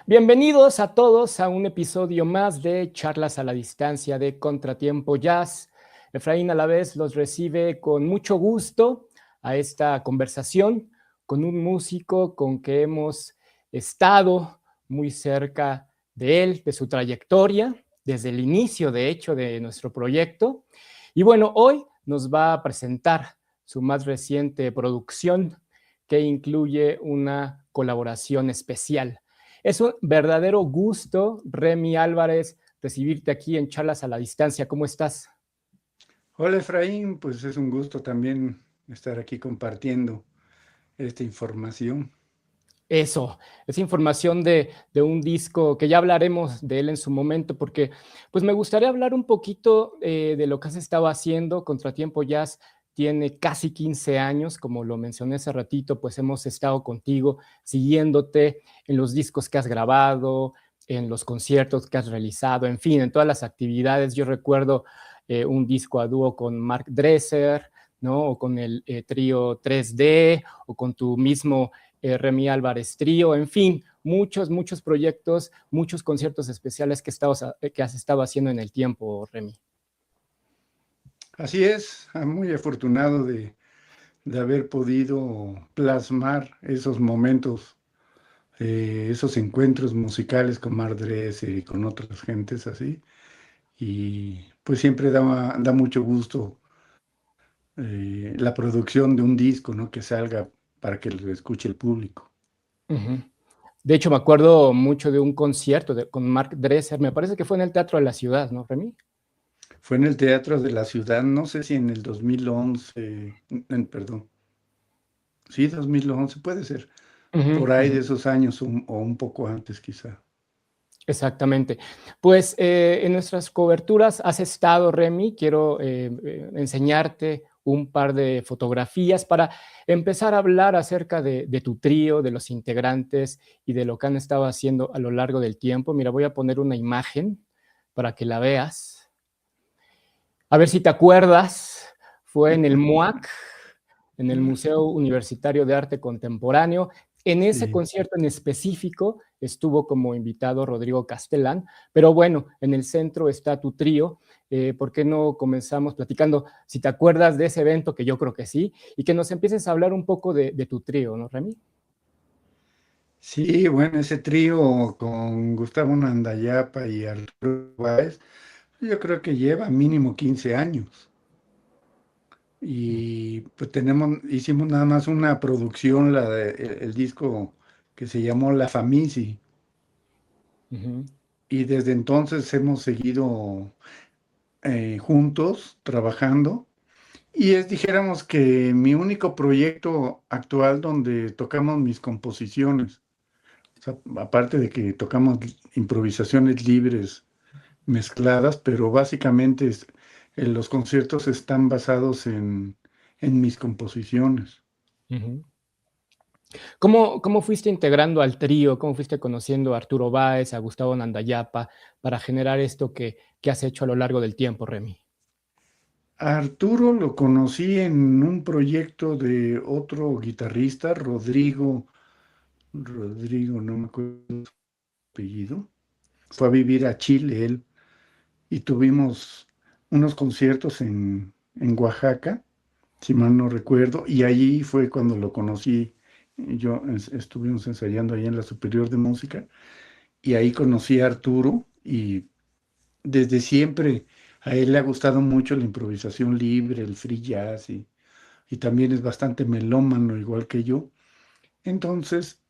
Bienvenidos a todos a un episodio más de Charlas a la Distancia de Contratiempo Jazz. Efraín Alavés los recibe con mucho gusto a esta conversación con un músico con que hemos estado muy cerca de él, de su trayectoria, desde el inicio, de hecho, de nuestro proyecto. Y bueno, hoy nos va a presentar su más reciente producción, que incluye una colaboración especial. Es un verdadero gusto, Remy Álvarez, recibirte aquí en Charlas a la Distancia. ¿Cómo estás? Hola Efraín, pues es un gusto también estar aquí compartiendo esta información. Eso, esa información de un disco que ya hablaremos de él en su momento, porque pues me gustaría hablar un poquito de lo que has estado haciendo. Contratiempo Jazz tiene casi 15 años, como lo mencioné hace ratito, pues hemos estado contigo, siguiéndote en los discos que has grabado, en los conciertos que has realizado, en fin, en todas las actividades. Yo recuerdo un disco a dúo con Mark Dresser, ¿no? O con el trío 3D, o con tu mismo Remy Álvarez Trío, en fin, muchos proyectos, muchos conciertos especiales que has estado haciendo en el tiempo, Remy. Así es, muy afortunado de haber podido plasmar esos momentos, esos encuentros musicales con Mark Dresser y con otras gentes así. Y pues siempre da mucho gusto la producción de un disco, ¿no? Que salga para que lo escuche el público. Uh-huh. De hecho, me acuerdo mucho de un concierto con Mark Dresser, me parece que fue en el Teatro de la Ciudad, ¿no, Remy? Fue en el Teatro de la Ciudad, no sé si en el 2011, perdón, sí, 2011 puede ser, Uh-huh, por ahí uh-huh. de esos años o un poco antes quizá. Exactamente. Pues en nuestras coberturas has estado, Remy. Quiero enseñarte un par de fotografías para empezar a hablar acerca de tu trío, de los integrantes y de lo que han estado haciendo a lo largo del tiempo. Mira, voy a poner una imagen para que la veas. A ver si te acuerdas, fue en el MUAC, en el Museo Universitario de Arte Contemporáneo. En ese Sí, concierto en específico estuvo como invitado Rodrigo Castellán, pero bueno, en el centro está tu trío. ¿Por qué no comenzamos platicando, si te acuerdas de ese evento, que yo creo que sí, y que nos empieces a hablar un poco de tu trío, ¿no, Remy? sí, bueno, ese trío con Gustavo Nandayapa y Arturo Báez, yo creo que lleva mínimo 15 años. Y pues hicimos nada más una producción, el disco que se llamó La Famisi. Uh-huh. Y desde entonces hemos seguido juntos, trabajando. Y es, dijéramos que mi único proyecto actual donde tocamos mis composiciones. O sea, aparte de que tocamos improvisaciones libres mezcladas, pero básicamente los conciertos están basados en mis composiciones. Uh-huh. ¿Cómo fuiste integrando al trío? ¿Cómo fuiste conociendo a Arturo Báez, a Gustavo Nandayapa, para generar esto que has hecho a lo largo del tiempo, Remy? A Arturo lo conocí en un proyecto de otro guitarrista, Rodrigo, no me acuerdo su apellido. Fue a vivir a Chile él y tuvimos unos conciertos en Oaxaca, si mal no recuerdo, y allí fue cuando lo conocí. Estuvimos ensayando ahí en la Superior de Música y ahí conocí a Arturo y desde siempre a él le ha gustado mucho la improvisación libre, el free jazz y también es bastante melómano igual que yo. Entonces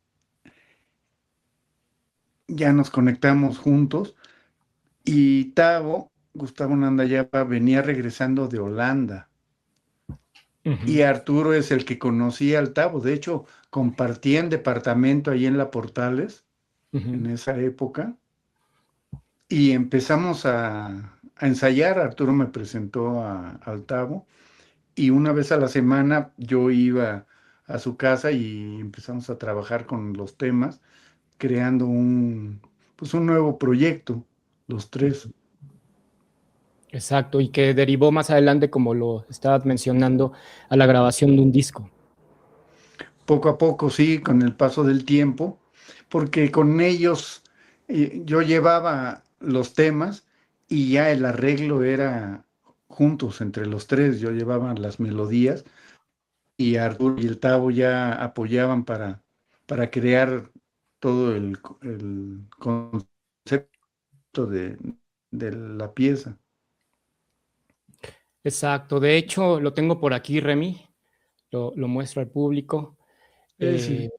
ya nos conectamos juntos y Gustavo Nandayapa, venía regresando de Holanda. Uh-huh. Y Arturo es el que conocía al Tavo. De hecho, compartían departamento ahí en La Portales Uh-huh. en esa época. Y empezamos a ensayar. Arturo me presentó al Tavo. Y una vez a la semana yo iba a su casa y empezamos a trabajar con los temas, creando pues un nuevo proyecto, los tres. Exacto, y que derivó más adelante, como lo estabas mencionando, a la grabación de un disco. Poco a poco, sí, con el paso del tiempo, porque con ellos yo llevaba los temas y ya el arreglo era juntos entre los tres. Yo llevaba las melodías y Arturo y el Tavo ya apoyaban para crear todo el concepto de la pieza. Exacto. De hecho, lo tengo por aquí, Remy. Lo muestro al público. Sí, Eh, sí,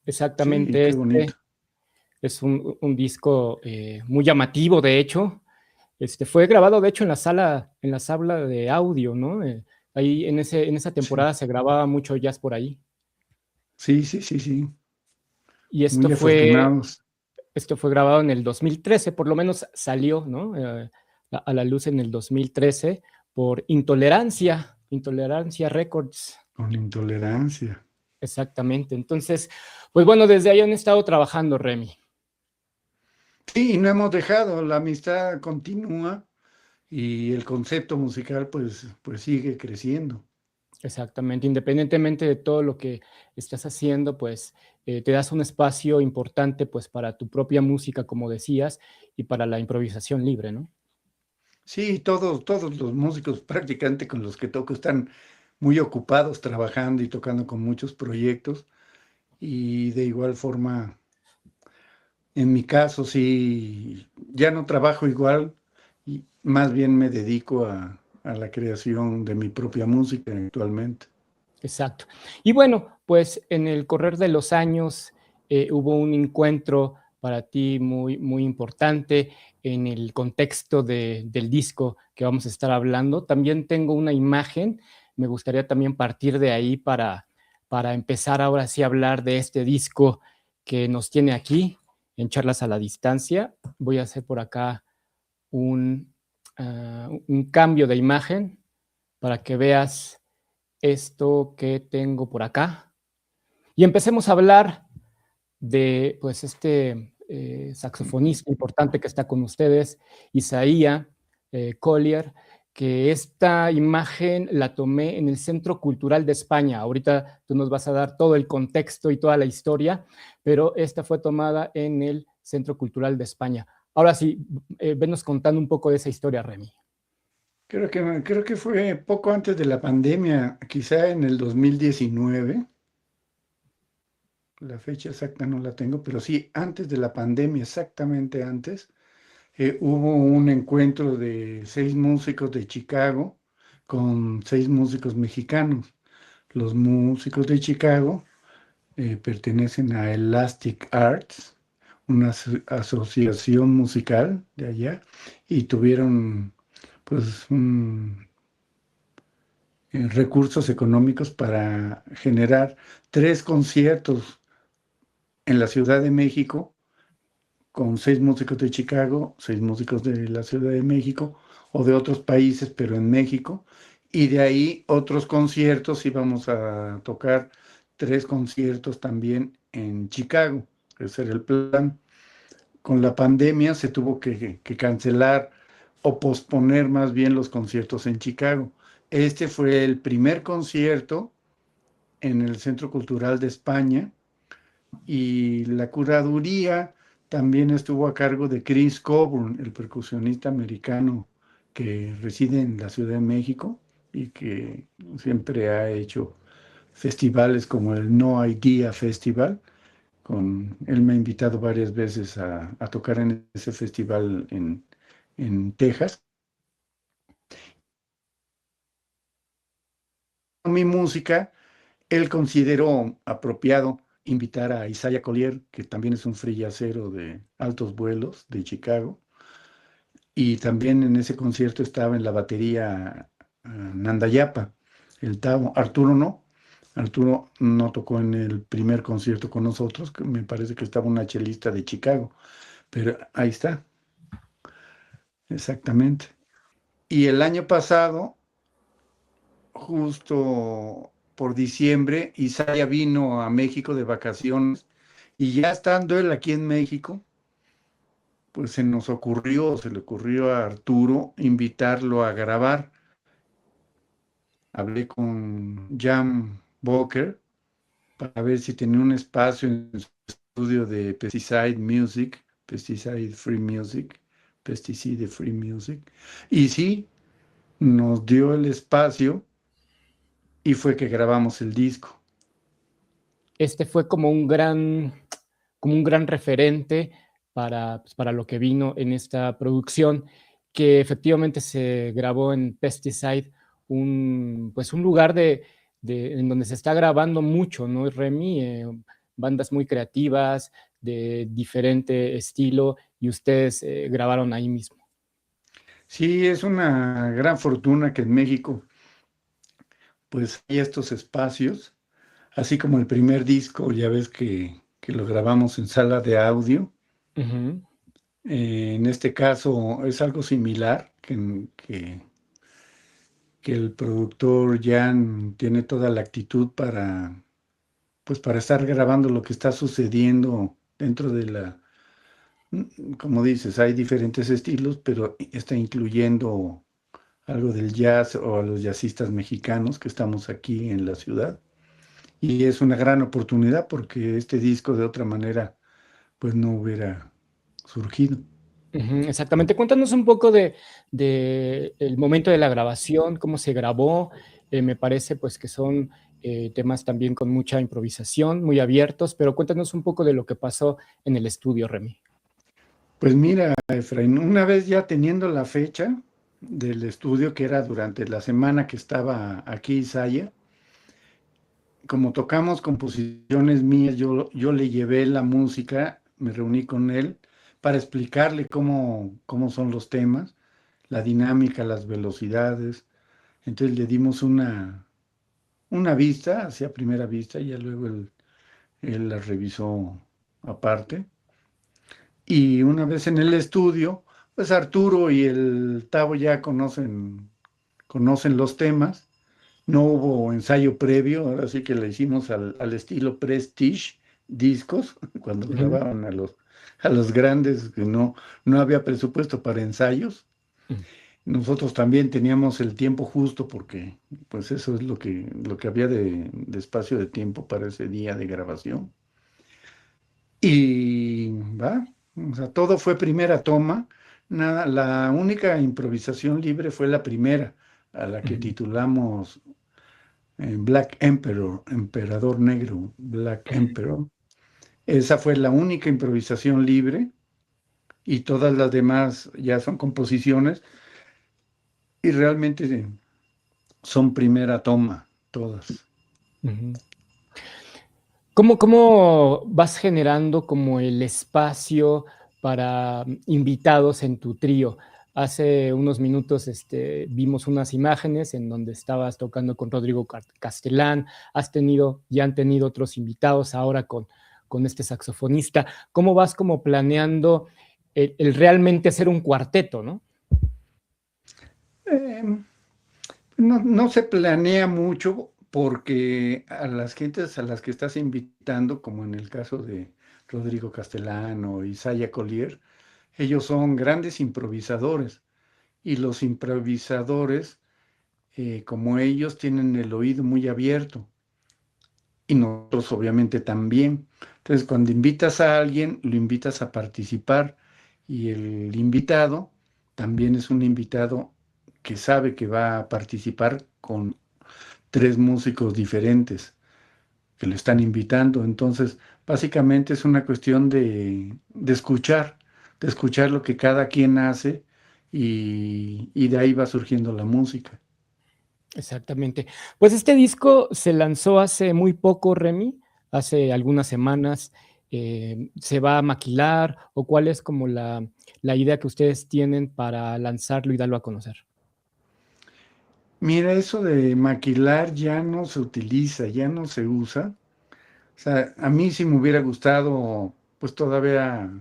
exactamente qué bonito. este es un disco muy llamativo, de hecho. Fue grabado, de hecho, en la sala de audio, ¿no? Ahí en esa Sí, temporada se grababa mucho jazz por ahí. sí, sí, sí, sí. Y Muy afortunados. esto fue grabado en el 2013, por lo menos salió, ¿no? A la luz en el 2013 por Intolerancia Records. Con intolerancia. Exactamente. Entonces, pues bueno, desde ahí han estado trabajando, Remy. Sí, y no hemos dejado, la amistad continúa y el concepto musical pues sigue creciendo. Exactamente. Independientemente de todo lo que estás haciendo, pues te das un espacio importante pues para tu propia música, como decías, y para la improvisación libre, ¿no? Sí, todos los músicos prácticamente con los que toco están muy ocupados trabajando y tocando con muchos proyectos y de igual forma, en mi caso, sí, ya no trabajo igual y más bien me dedico a la creación de mi propia música actualmente. Exacto. Y bueno, pues en el correr de los años hubo un encuentro para ti muy importante en el contexto del disco que vamos a estar hablando. También tengo una imagen, me gustaría también partir de ahí para empezar ahora sí a hablar de este disco que nos tiene aquí en Charlas a la Distancia. Voy a hacer por acá un cambio de imagen para que veas esto que tengo por acá. Y empecemos a hablar de pues saxofonista importante que está con ustedes, Isaía Collier, que esta imagen la tomé en el Centro Cultural de España. Ahorita tú nos vas a dar todo el contexto y toda la historia, pero esta fue tomada en el Centro Cultural de España. Ahora sí, venos contando un poco de esa historia, Remy. Creo que fue poco antes de la pandemia, quizá en el 2019. La fecha exacta no la tengo, pero sí, antes de la pandemia, exactamente antes, hubo un encuentro de 6 músicos de Chicago con 6 músicos mexicanos. Los músicos de Chicago pertenecen a Elastic Arts, una asociación musical de allá, y tuvieron pues recursos económicos para generar 3 conciertos en la Ciudad de México con 6 músicos de Chicago, 6 músicos de la Ciudad de México o de otros países, pero en México. Y de ahí otros conciertos, íbamos a tocar 3 conciertos también en Chicago. Ese era el plan. Con la pandemia se tuvo que cancelar o posponer más bien los conciertos en Chicago. Este fue el primer concierto en el Centro Cultural de España y la curaduría también estuvo a cargo de Chris Coburn, el percusionista americano que reside en la Ciudad de México y que siempre ha hecho festivales como el No Idea Festival. Él me ha invitado varias veces a tocar en ese festival en Texas. Mi música, él consideró apropiado invitar a Isaiah Collier, que también es un frillacero de altos vuelos de Chicago, y también en ese concierto estaba en la batería Nandayapa, el Tavo. Arturo no tocó en el primer concierto con nosotros, que me parece que estaba una chelista de Chicago, pero ahí está, exactamente. Y el año pasado, justo por diciembre, Isaiah vino a México de vacaciones y ya estando él aquí en México, pues se le ocurrió a Arturo invitarlo a grabar. Hablé con Jan Boker para ver si tenía un espacio en su estudio de Pesticide Music Pesticide Free Music, Pesticide Free Music. Y sí, nos dio el espacio y fue que grabamos el disco. Este fue como un gran referente pues, para lo que vino en esta producción, que efectivamente se grabó en Pesticide, pues un lugar en donde se está grabando mucho, ¿no, Remy? Bandas muy creativas, de diferente estilo, y ustedes grabaron ahí mismo. Sí, es una gran fortuna que en México pues hay estos espacios, así como el primer disco, ya ves que lo grabamos en sala de audio. Ujú. En este caso es algo similar, que el productor Jan tiene toda la actitud pues para estar grabando lo que está sucediendo dentro de como dices, hay diferentes estilos, pero está incluyendo algo del jazz o a los jazzistas mexicanos que estamos aquí en la ciudad. Y es una gran oportunidad porque este disco de otra manera pues no hubiera surgido. Ujú, exactamente. Cuéntanos un poco de el momento de la grabación, cómo se grabó. Me parece pues que son temas también con mucha improvisación, muy abiertos, pero cuéntanos un poco de lo que pasó en el estudio, Remy. Pues mira, Efraín, una vez ya teniendo la fecha del estudio, que era durante la semana que estaba aquí Isaya, como tocamos composiciones mías, yo le llevé la música, me reuní con él para explicarle cómo son los temas, la dinámica, las velocidades. Entonces le dimos una vista, hacia primera vista, y ya luego él la revisó aparte. Y una vez en el estudio, pues Arturo y el Tavo ya conocen los temas. No hubo ensayo previo, ahora sí que le hicimos al estilo Prestige discos, cuando Ujú, grababan a los grandes, que no había presupuesto para ensayos. ujú, Nosotros también teníamos el tiempo justo porque pues eso es lo que había de espacio de tiempo para ese día de grabación. Y va, o sea, todo fue primera toma. Nada, la única improvisación libre fue la primera, a la que ujú, titulamos Black Emperor, Emperador Negro, Black ujú. Emperor. Esa fue la única improvisación libre y todas las demás ya son composiciones y realmente son primera toma, todas. Ujú. ¿Cómo vas generando como el espacio para invitados en tu trío? Hace unos minutos vimos unas imágenes en donde estabas tocando con Rodrigo Castelán, ya han tenido otros invitados ahora con este saxofonista. ¿Cómo vas como planeando el realmente hacer un cuarteto, no? Eh, no se planea mucho porque a las gentes a las que estás invitando, como en el caso de Rodrigo Castellán o Isaiah Collier, ellos son grandes improvisadores y los improvisadores, como ellos, tienen el oído muy abierto y nosotros obviamente también. Entonces, cuando invitas a alguien, lo invitas a participar y el invitado también es un invitado que sabe que va a participar con tres músicos diferentes que lo están invitando. Entonces, básicamente es una cuestión de escuchar lo que cada quien hace y de ahí va surgiendo la música. Exactamente. Pues este disco se lanzó hace muy poco, Remy, hace algunas semanas. ¿Se va a maquilar o cuál es como la idea que ustedes tienen para lanzarlo y darlo a conocer? Mira, eso de maquilar ya no se utiliza, ya no se usa. O sea, a mí sí me hubiera gustado, pues todavía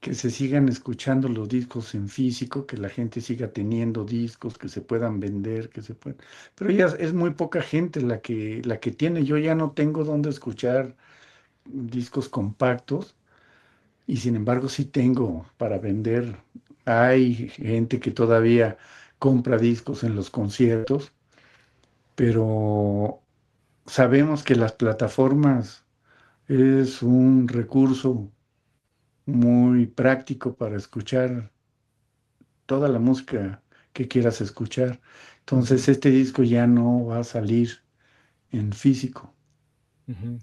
que se sigan escuchando los discos en físico, que la gente siga teniendo discos, que se puedan vender, que se puedan. Pero ya es muy poca gente la que tiene. Yo ya no tengo dónde escuchar discos compactos y sin embargo sí tengo para vender. Hay gente que todavía compra discos en los conciertos, pero sabemos que las plataformas es un recurso muy práctico para escuchar toda la música que quieras escuchar. Ujú, Entonces este disco ya no va a salir en físico. ujú.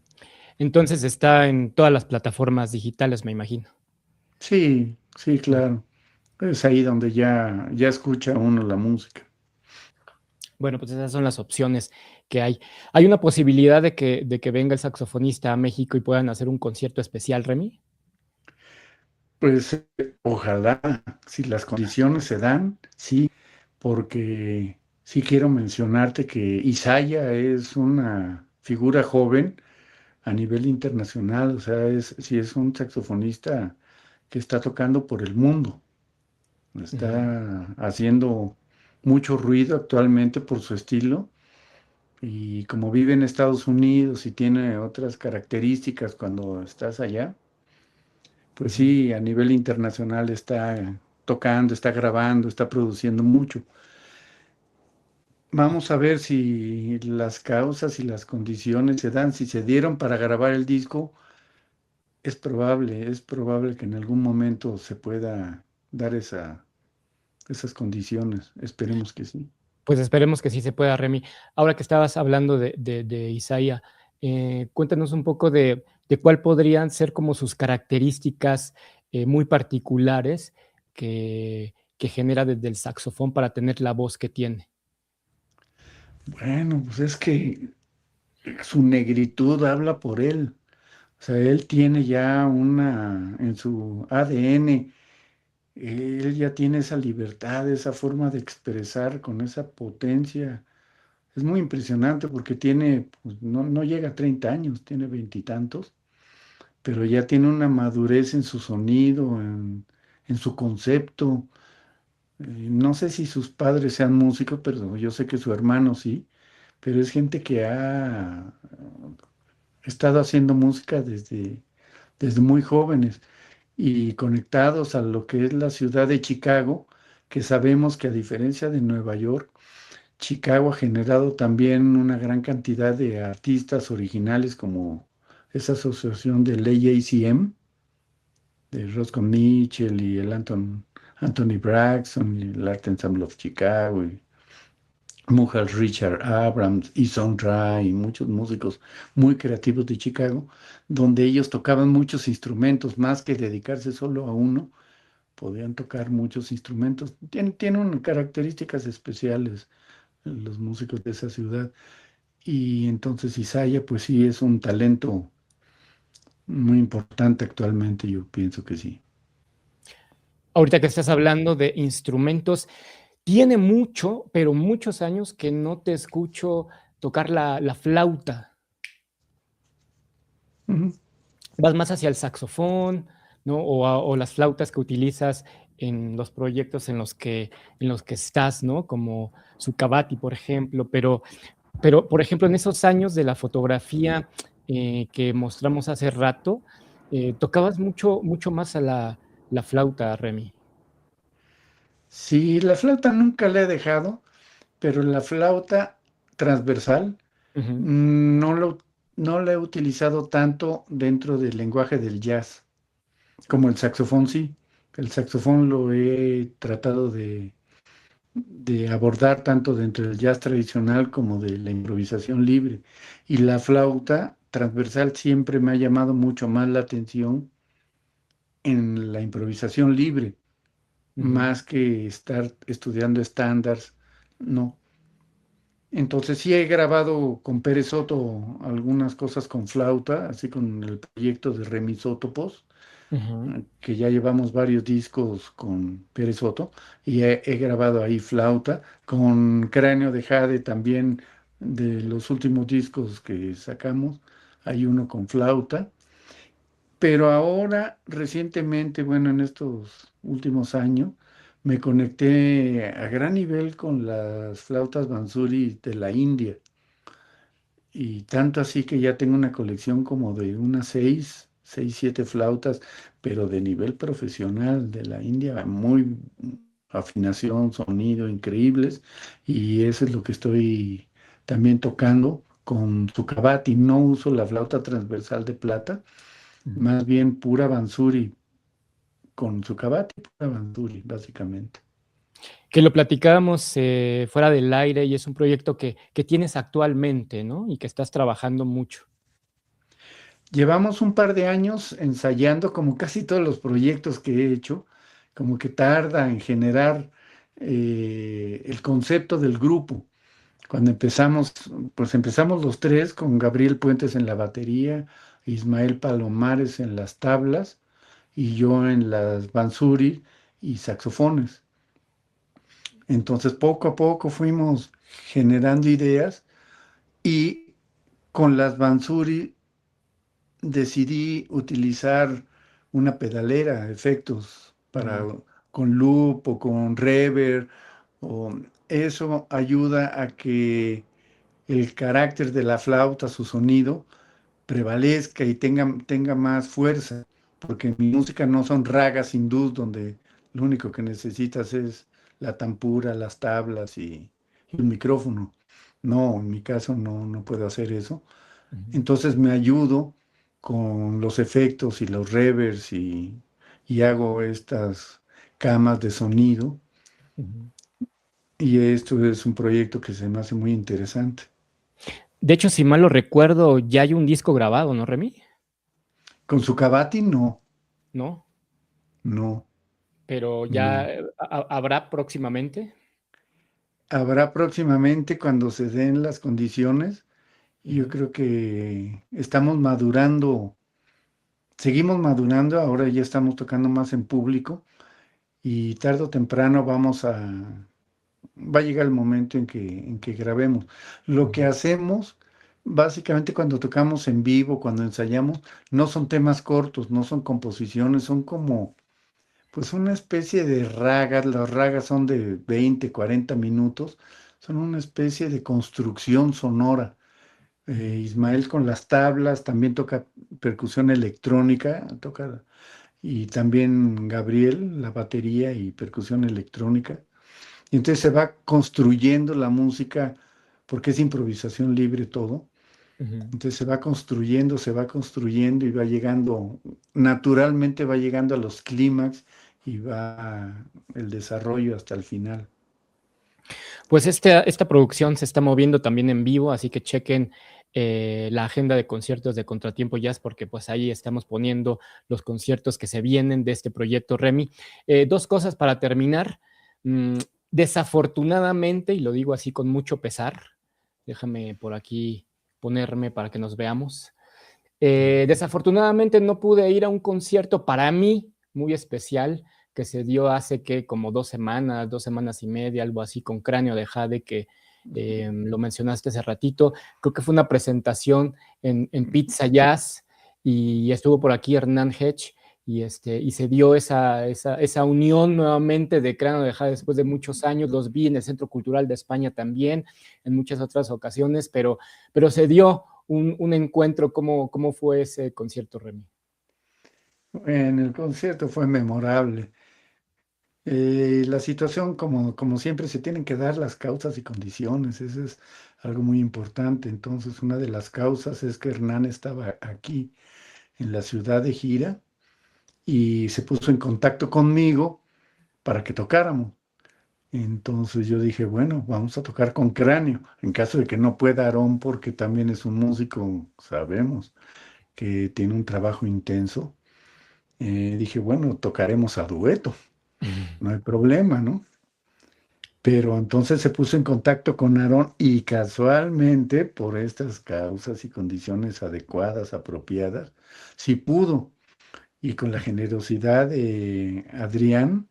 Entonces está en todas las plataformas digitales, me imagino. Sí, sí, Ujú. claro. Es ahí donde ya escucha uno la música. Bueno, pues esas son las opciones que hay. ¿Hay una posibilidad de que venga el saxofonista a México y puedan hacer un concierto especial, Remy? Pues ojalá, si las condiciones se dan, sí, porque sí quiero mencionarte que Isaya es una figura joven a nivel internacional, o sea, sí es un saxofonista que está tocando por el mundo, Ujú, está haciendo mucho ruido actualmente por su estilo y como vive en Estados Unidos y tiene otras características cuando estás allá, pues ujú. sí, a nivel internacional está tocando, está grabando, está produciendo mucho. Vamos a ver si las causas y las condiciones se dan, si se dieron para grabar el disco. Es probable que en algún momento se pueda dar esas condiciones. Esperemos que sí. Pues esperemos que sí se pueda, Remy. Ahora que estabas hablando de Isaías, cuéntanos un poco de cuál podrían ser como sus características muy particulares que genera desde el saxofón para tener la voz que tiene. Bueno, pues es que su negritud habla por él. O sea, él tiene ya en su ADN, él ya tiene esa libertad, esa forma de expresar con esa potencia. Es muy impresionante porque tiene, pues, no llega a 30 años, tiene veintitantos, pero ya tiene una madurez en su sonido, en su concepto. No sé si sus padres sean músicos, pero yo sé que su hermano sí, pero es gente que ha estado haciendo música desde muy jóvenes y conectados a lo que es la ciudad de Chicago, que sabemos que a diferencia de Nueva York, Chicago ha generado también una gran cantidad de artistas originales como esa asociación del AACM, de Roscoe Mitchell y Anthony Braxton y el Art Ensemble of Chicago y Mughal Richard Abrams y Son Ra y muchos músicos muy creativos de Chicago, donde ellos tocaban muchos instrumentos, más que dedicarse solo a uno, podían tocar muchos instrumentos. Tienen características especiales los músicos de esa ciudad. Y entonces Isaiah, pues sí, es un talento muy importante actualmente, yo pienso que sí. Ahorita que estás hablando de instrumentos, tiene mucho, pero muchos años que no te escucho tocar la flauta. Ujú. Vas más hacia el saxofón, ¿no? O las flautas que utilizas en los proyectos en los que estás, ¿no? Como Sukabati, por ejemplo, pero, por ejemplo, en esos años de la fotografía que mostramos hace rato, tocabas mucho, mucho más a la flauta, Remy. Sí, la flauta nunca la he dejado, pero la flauta transversal Ujú, no no la he utilizado tanto dentro del lenguaje del jazz, como el saxofón sí. El saxofón lo he tratado de abordar tanto dentro del jazz tradicional como de la improvisación libre. Y la flauta transversal siempre me ha llamado mucho más la atención en la improvisación libre, ujú, más que estar estudiando estándares, no. Entonces sí he grabado con Pérez Soto algunas cosas con flauta, así con el proyecto de Remisótopos, ujú, que ya llevamos varios discos con Pérez Soto, y he grabado ahí flauta, con Cráneo de Jade también de los últimos discos que sacamos, hay uno con flauta. Pero ahora, recientemente, bueno, en estos últimos años, me conecté a gran nivel con las flautas Bansuri de la India. Y tanto así que ya tengo una colección como de unas siete flautas, pero de nivel profesional de la India, muy afinación, sonido increíbles. Y eso es lo que estoy también tocando con Sukhavati. No uso la flauta transversal de plata, ujú. más bien pura Bansuri, con Sukabati, pura Bansuri, básicamente. Que lo platicábamos fuera del aire y es un proyecto que tienes actualmente, ¿no? Y que estás trabajando mucho. Llevamos un par de años ensayando, como casi todos los proyectos que he hecho, como que tarda en generar el concepto del grupo. Cuando empezamos, pues empezamos los tres con Gabriel Puentes en la batería, Ismael Palomares en las tablas y yo en las bansuri y saxofones. Entonces poco a poco fuimos generando ideas y con las bansuri decidí utilizar una pedalera, efectos para Mm, con loop o con reverb, o eso ayuda a que el carácter de la flauta, su sonido, prevalezca y tenga más fuerza, porque en mi música no son ragas hindús donde lo único que necesitas es la tampura, las tablas y un micrófono. No, en mi caso no puedo hacer eso. ujú, Entonces me ayudo con los efectos y los reverbs y hago estas camas de sonido. ujú. Y esto es un proyecto que se me hace muy interesante. De hecho, si mal lo recuerdo, ya hay un disco grabado, ¿no, Remy? Con su Sukabati no, ¿No? no, Pero ya no. habrá próximamente. Habrá próximamente cuando se den las condiciones. Yo Ujú, creo que estamos madurando, seguimos madurando, ahora ya estamos tocando más en público y tarde o temprano va a llegar el momento en que grabemos. Lo que ujú, hacemos, básicamente cuando tocamos en vivo, cuando ensayamos, no son temas cortos, no son composiciones, son como, pues una especie de ragas. Las ragas son de 20, 40 minutos, son una especie de construcción sonora. ujú, Ismael con las tablas, también toca percusión electrónica, toca, y también Gabriel, la batería y percusión electrónica. Y entonces se va construyendo la música, porque es improvisación libre todo. ujú. Entonces se va construyendo y va llegando, naturalmente va llegando a los clímax y va el desarrollo hasta el final. Pues esta producción se está moviendo también en vivo, así que chequen la agenda de conciertos de Contratiempo Jazz, porque pues ahí estamos poniendo los conciertos que se vienen de este proyecto, Remy. Dos cosas para terminar. Mm, Desafortunadamente, y lo digo así con mucho pesar, déjame por aquí ponerme para que nos veamos. Desafortunadamente no pude ir a un concierto para mí muy especial que se dio hace que como 2 semanas, 2 semanas y media, algo así, con Cráneo de Jade, que lo mencionaste hace ratito. Creo que fue una presentación en Pizza Jazz y estuvo por aquí Hernán Hedge y se dio esa unión nuevamente de Cráneo de Jade después de muchos años. Los vi en el Centro Cultural de España también, en muchas otras ocasiones, pero se dio un encuentro. ¿Cómo fue ese concierto, Remy? En el concierto fue memorable. La situación, como siempre, se tienen que dar las causas y condiciones. Eso es algo muy importante. Entonces, una de las causas es que Hernán estaba aquí en la ciudad de gira y se puso en contacto conmigo para que tocáramos. Entonces yo dije, bueno, vamos a tocar con Cráneo. En caso de que no pueda Aarón, porque también es un músico, sabemos, que tiene un trabajo intenso, dije, bueno, tocaremos a dueto, no hay problema, ¿no? Pero entonces se puso en contacto con Aarón y casualmente, por estas causas y condiciones adecuadas, apropiadas, sí pudo. Y con la generosidad de Adrián,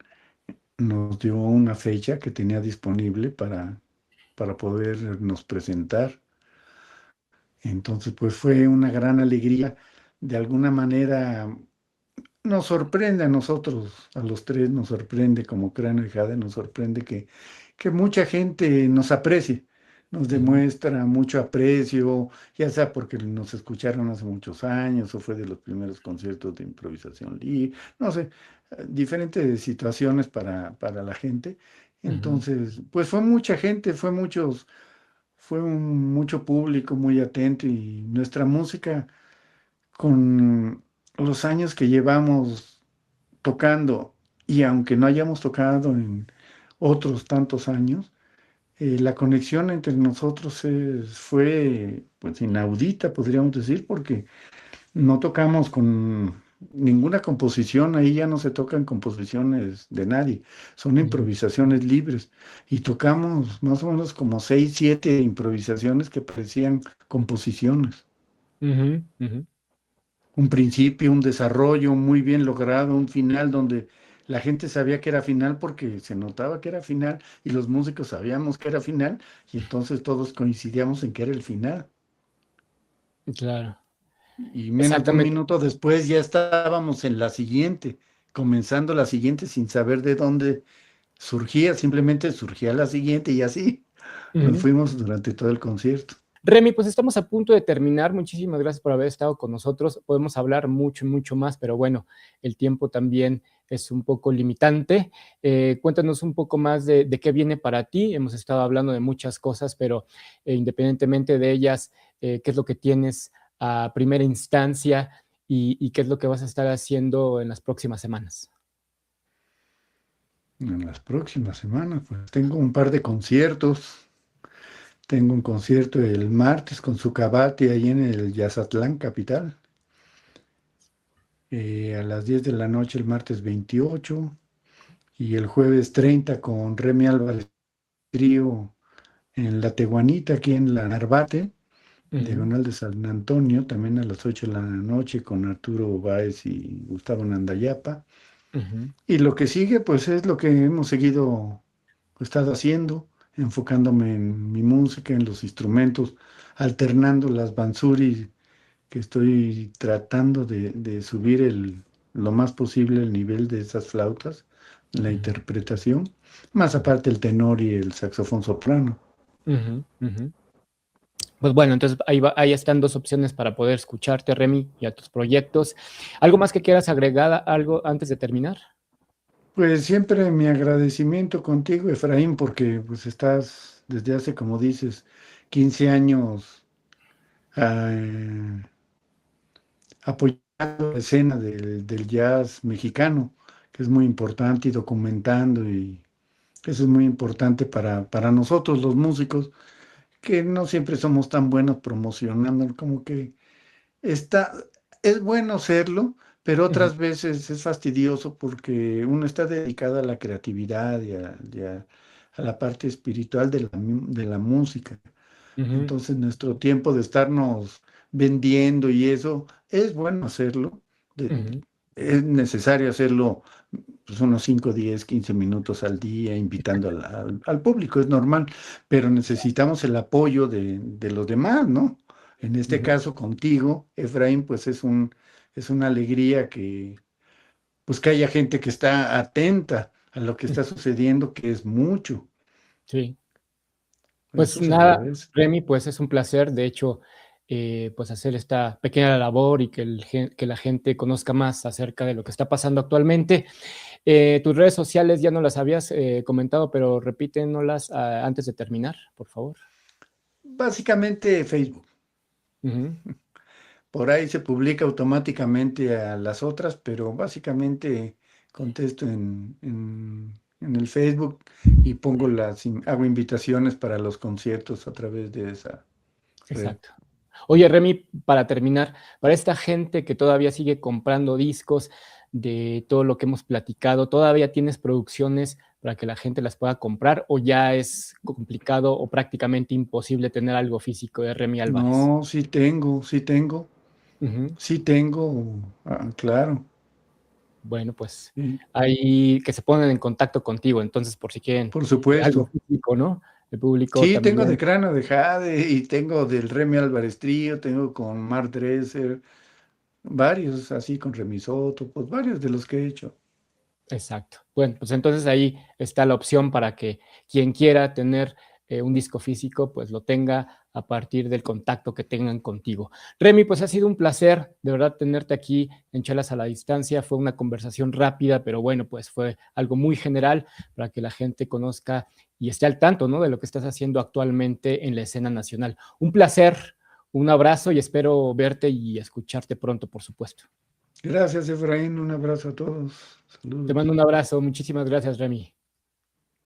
nos dio una fecha que tenía disponible para podernos presentar. Entonces, pues fue una gran alegría. De alguna manera nos sorprende a nosotros, a los tres, nos sorprende como Cráneo y Jade, nos sorprende que mucha gente nos aprecie, nos demuestra mucho aprecio, ya sea porque nos escucharon hace muchos años o fue de los primeros conciertos de improvisación libre, no sé, diferentes situaciones para la gente. Entonces, pues fue mucha gente, mucho público muy atento y nuestra música con los años que llevamos tocando, y aunque no hayamos tocado en otros tantos años, la conexión entre nosotros fue pues inaudita, podríamos decir, porque no tocamos con ninguna composición, ahí ya no se tocan composiciones de nadie, son Ujú, improvisaciones libres. Y tocamos más o menos como 6, 7 improvisaciones que parecían composiciones. ujú, ujú. Un principio, un desarrollo muy bien logrado, un final donde la gente sabía que era final porque se notaba que era final y los músicos sabíamos que era final y entonces todos coincidíamos en que era el final. Claro, Y menos de un exactamente. minuto después ya estábamos en la siguiente, comenzando la siguiente sin saber de dónde surgía, simplemente surgía la siguiente y así nos Ujú. fuimos durante todo el concierto. Remy, pues estamos a punto de terminar. Muchísimas gracias por haber estado con nosotros. Podemos hablar mucho, mucho más, pero bueno, el tiempo también es un poco limitante. Cuéntanos un poco más de qué viene para ti. Hemos estado hablando de muchas cosas, pero independientemente de ellas, ¿qué es lo que tienes a primera instancia y qué es lo que vas a estar haciendo en las próximas semanas? En las próximas semanas, pues tengo un par de conciertos. Tengo un concierto el martes con Zucabati ahí en el Yazatlán Capital, a las 10 de la noche el martes 28 y el jueves 30 con Remy Álvarez Trío en La Teguanita, aquí en la Narvate, Ujú, diagonal de San Antonio, también a las 8 de la noche con Arturo Báez y Gustavo Nandayapa. ujú, Y lo que sigue, pues es lo que hemos seguido estado haciendo, enfocándome en mi música, en los instrumentos, alternando las bansuri que estoy tratando de subir lo más posible el nivel de esas flautas, la ujú, interpretación, más aparte el tenor y el saxofón soprano. ujú, ujú. Pues bueno, entonces ahí están dos opciones para poder escucharte, Remy, y a tus proyectos. ¿Algo más que quieras agregar, algo antes de terminar? Pues siempre mi agradecimiento contigo, Efraín, porque pues estás desde hace, como dices, 15 años eh, apoyando la escena del jazz mexicano, que es muy importante, y documentando, y eso es muy importante para nosotros los músicos, que no siempre somos tan buenos promocionando, como que está, es bueno serlo, pero Ujú, otras veces es fastidioso porque uno está dedicado a la creatividad y a la parte espiritual de la música. ujú, Entonces, nuestro tiempo de estarnos vendiendo y eso, es bueno hacerlo. ujú, Es necesario hacerlo pues, unos 5, 10, 15 minutos al día, invitando al público, es normal, pero necesitamos el apoyo de los demás, ¿no? En este ujú. caso, contigo, Efraín, pues es una alegría pues que haya gente que está atenta a lo que está sucediendo, que es mucho. Sí. Pues Eso se nada, agradece. Remy, pues es un placer, de hecho, pues hacer esta pequeña labor y que, que la gente conozca más acerca de lo que está pasando actualmente. Tus redes sociales ya no las habías comentado, pero repítenoslas antes de terminar, por favor. Básicamente Facebook. Ujú, Por ahí se publica automáticamente a las otras, pero básicamente contesto en el Facebook y hago invitaciones para los conciertos a través de esa red. exacto. Oye, Remy, para terminar, para esta gente que todavía sigue comprando discos de todo lo que hemos platicado, ¿todavía tienes producciones para que la gente las pueda comprar o ya es complicado o prácticamente imposible tener algo físico de Remy Álvarez? No, Ujú. sí tengo, claro. Bueno, pues Sí, ahí que se ponen en contacto contigo, entonces por si quieren por algo supuesto. físico, ¿no? El público Sí, tengo de también. Cráneo de Jade y tengo del Remy Álvarez Trío, tengo con Mark Dresser, varios así con Remisoto, pues varios de los que he hecho. Exacto. Bueno, pues entonces ahí está la opción para que quien quiera tener un disco físico, pues lo tenga a partir del contacto que tengan contigo. Remy, pues ha sido un placer de verdad tenerte aquí en Chelas a la Distancia. Fue una conversación rápida, pero bueno, pues fue algo muy general para que la gente conozca y esté al tanto, ¿no? De lo que estás haciendo actualmente en la escena nacional. Un placer, un abrazo y espero verte y escucharte pronto, por supuesto. Gracias, Efraín. Un abrazo a todos. Te Saludos. mando un abrazo. Muchísimas gracias, Remy.